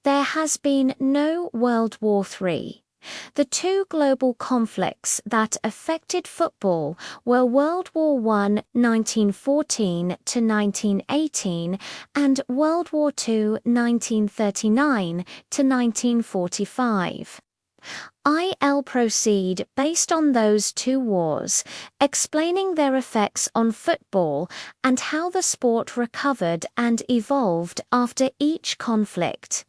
There has been no World War III. The two global conflicts that affected football were World War I 1914 to 1918 and World War II 1939 to 1945. I'll proceed based on those two wars, explaining their effects on football and how the sport recovered and evolved after each conflict.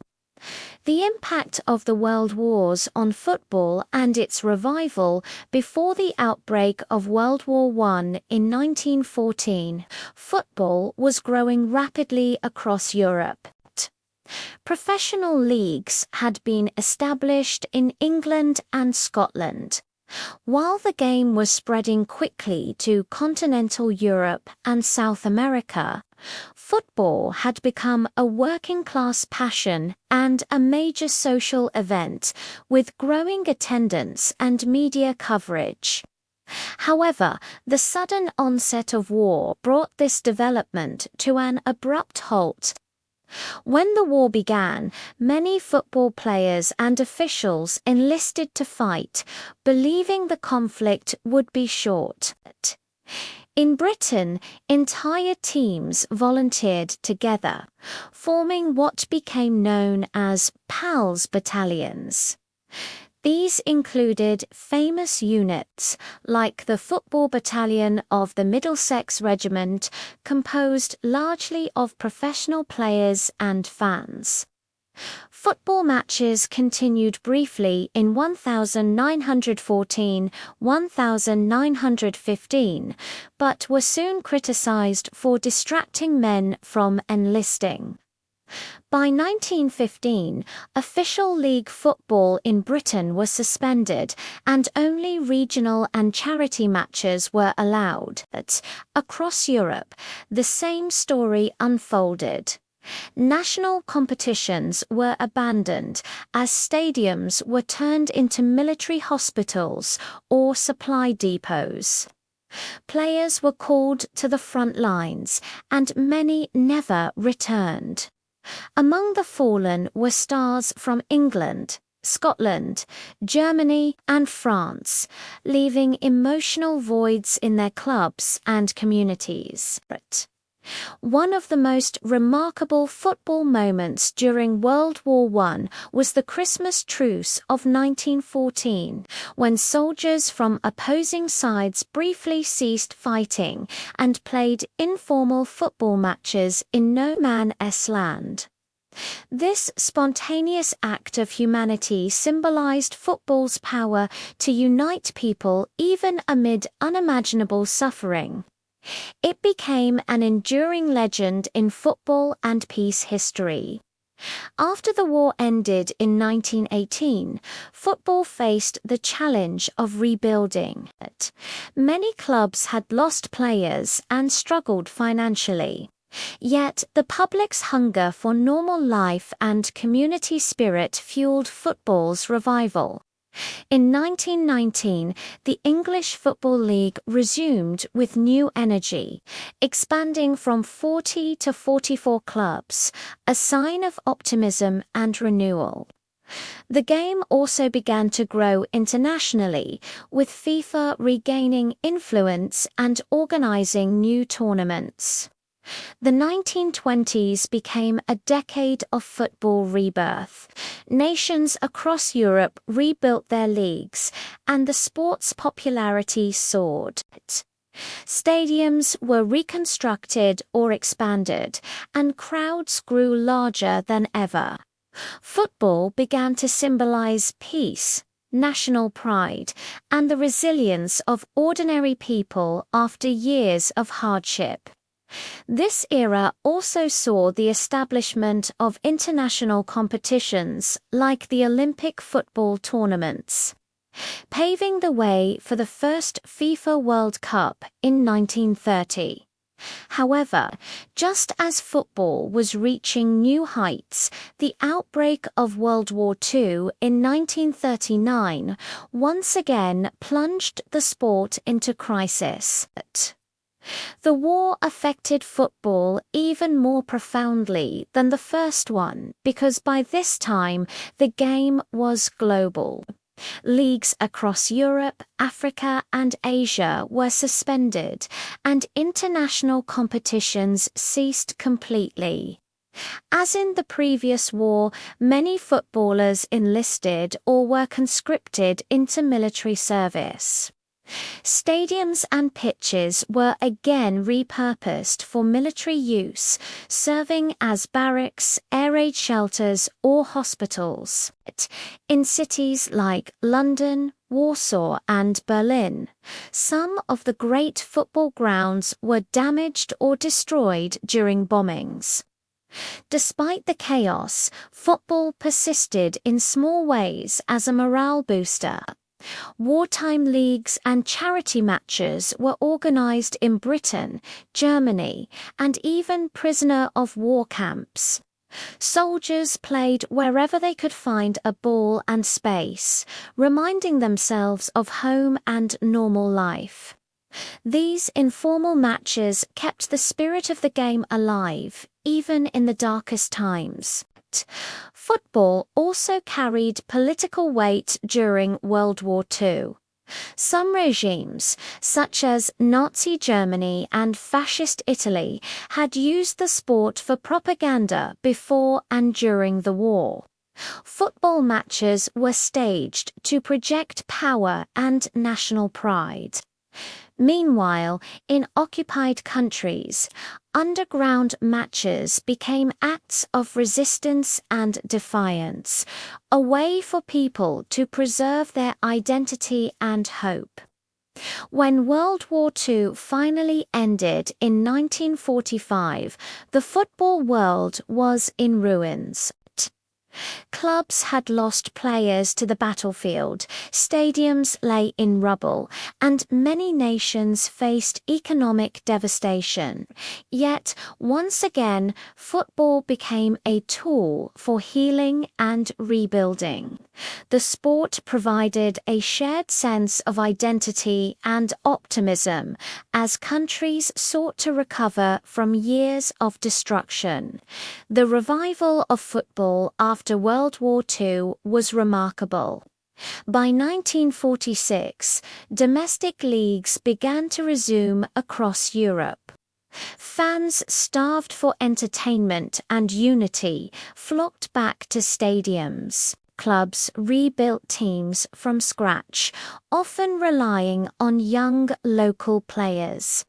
The impact of the World Wars on football and its revival before the outbreak of World War I in 1914. Football was growing rapidly across Europe. Professional leagues had been established in England and Scotland. While the game was spreading quickly to continental Europe and South America, football had become a working-class passion and a major social event, with growing attendance and media coverage. However, the sudden onset of war brought this development to an abrupt halt. When the war began, many football players and officials enlisted to fight, believing the conflict would be short. In Britain, entire teams volunteered together, forming what became known as PALS battalions. These included famous units like the Football Battalion of the Middlesex Regiment, composed largely of professional players and fans. Football matches continued briefly in 1914-1915, but were soon criticised for distracting men from enlisting. By 1915, official league football in Britain was suspended and only regional and charity matches were allowed. Across Europe, the same story unfolded. National competitions were abandoned as stadiums were turned into military hospitals or supply depots. Players were called to the front lines, and many never returned. Among the fallen were stars from England, Scotland, Germany, and France, leaving emotional voids in their clubs and communities. One of the most remarkable football moments during World War I was the Christmas truce of 1914, when soldiers from opposing sides briefly ceased fighting and played informal football matches in no man's land. This spontaneous act of humanity symbolized football's power to unite people even amid unimaginable suffering. It became an enduring legend in football and peace history. After the war ended in 1918, football faced the challenge of rebuilding. Many clubs had lost players and struggled financially. Yet the public's hunger for normal life and community spirit fueled football's revival. In 1919, the English Football League resumed with new energy, expanding from 40 to 44 clubs, a sign of optimism and renewal. The game also began to grow internationally, with FIFA regaining influence and organizing new tournaments. The 1920s became a decade of football rebirth. Nations across Europe rebuilt their leagues, and the sport's popularity soared. Stadiums were reconstructed or expanded, and crowds grew larger than ever. Football began to symbolize peace, national pride, and the resilience of ordinary people after years of hardship. This era also saw the establishment of international competitions like the Olympic football tournaments, paving the way for the first FIFA World Cup in 1930. However, just as football was reaching new heights, the outbreak of World War II in 1939 once again plunged the sport into crisis. The war affected football even more profoundly than the first one because by this time the game was global. Leagues across Europe, Africa, and Asia were suspended, and international competitions ceased completely. As in the previous war, many footballers enlisted or were conscripted into military service. Stadiums and pitches were again repurposed for military use, serving as barracks, air raid shelters, or hospitals. In cities like London, Warsaw, and Berlin, some of the great football grounds were damaged or destroyed during bombings. Despite the chaos, football persisted in small ways as a morale booster. Wartime leagues and charity matches were organized in Britain, Germany, and even prisoner of war camps. Soldiers played wherever they could find a ball and space, reminding themselves of home and normal life. These informal matches kept the spirit of the game alive, even in the darkest times. Football also carried political weight during World War II. Some regimes, such as Nazi Germany and Fascist Italy, had used the sport for propaganda before and during the war. Football matches were staged to project power and national pride. Meanwhile, in occupied countries, underground matches became acts of resistance and defiance, a way for people to preserve their identity and hope. When World War II finally ended in 1945, the football world was in ruins. Clubs had lost players to the battlefield, stadiums lay in rubble, and many nations faced economic devastation. Yet, once again, football became a tool for healing and rebuilding. The sport provided a shared sense of identity and optimism as countries sought to recover from years of destruction. The revival of football after World War II was remarkable. By 1946, domestic leagues began to resume across Europe. Fans starved for entertainment and unity flocked back to stadiums. Clubs rebuilt teams from scratch, often relying on young local players.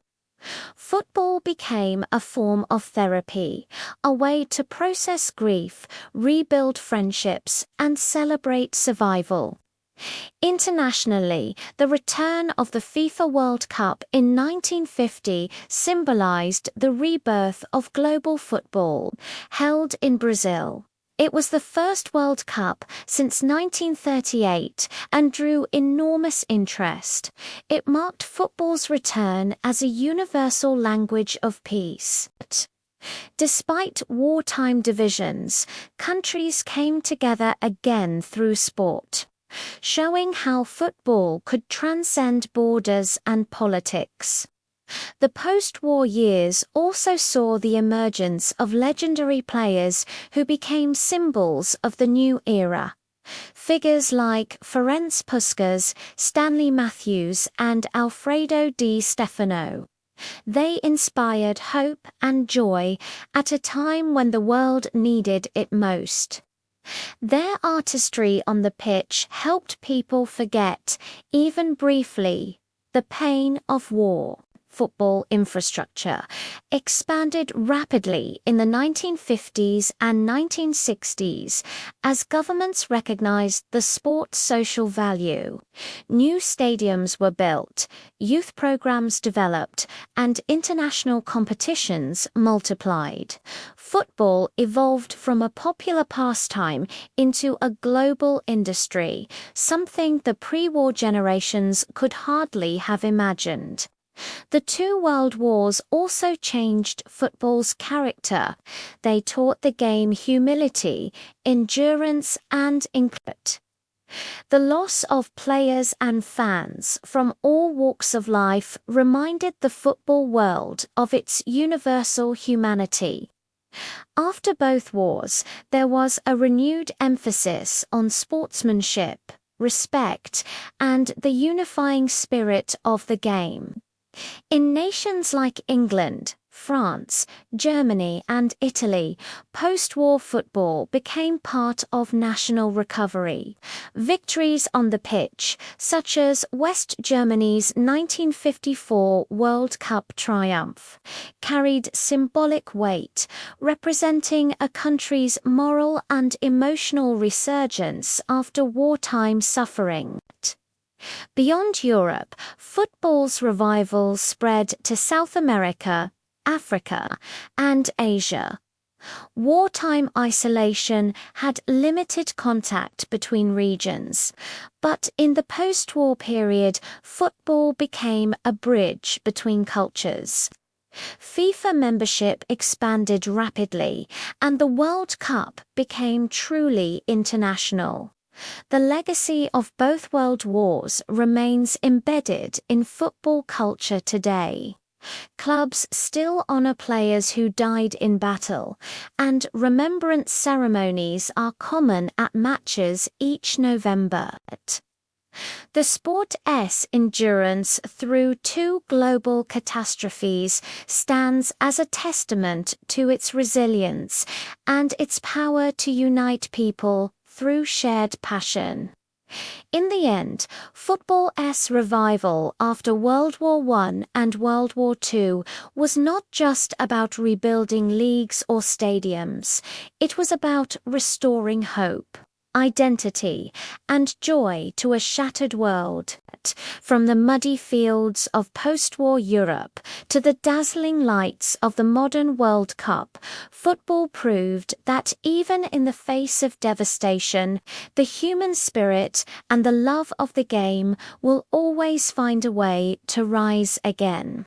Football became a form of therapy, a way to process grief, rebuild friendships, and celebrate survival. Internationally, the return of the FIFA World Cup in 1950 symbolized the rebirth of global football, held in Brazil. It was the first World Cup since 1938 and drew enormous interest. It marked football's return as a universal language of peace. Despite wartime divisions, countries came together again through sport, showing how football could transcend borders and politics. The post-war years also saw the emergence of legendary players who became symbols of the new era. Figures like Ferenc Puskás, Stanley Matthews, and Alfredo Di Stefano. They inspired hope and joy at a time when the world needed it most. Their artistry on the pitch helped people forget, even briefly, the pain of war. Football infrastructure expanded rapidly in the 1950s and 1960s as governments recognized the sport's social value. New stadiums were built, youth programs developed, and international competitions multiplied. Football evolved from a popular pastime into a global industry, something the pre-war generations could hardly have imagined. The two world wars also changed football's character. They taught the game humility, endurance, and inclusion. The loss of players and fans from all walks of life reminded the football world of its universal humanity. After both wars, there was a renewed emphasis on sportsmanship, respect, and the unifying spirit of the game. In nations like England, France, Germany, and Italy, post-war football became part of national recovery. Victories on the pitch, such as West Germany's 1954 World Cup triumph, carried symbolic weight, representing a country's moral and emotional resurgence after wartime suffering. Beyond Europe, football's revival spread to South America, Africa, and Asia. Wartime isolation had limited contact between regions, but in the post-war period, football became a bridge between cultures. FIFA membership expanded rapidly, and the World Cup became truly international. The legacy of both world wars remains embedded in football culture today. Clubs still honor players who died in battle, and remembrance ceremonies are common at matches each November. The sport's endurance through two global catastrophes stands as a testament to its resilience and its power to unite people through shared passion. In the end, football's revival after World War I and World War II was not just about rebuilding leagues or stadiums. It was about restoring hope, identity, and joy to a shattered world. From the muddy fields of post-war Europe to the dazzling lights of the modern World Cup, football proved that even in the face of devastation, the human spirit and the love of the game will always find a way to rise again.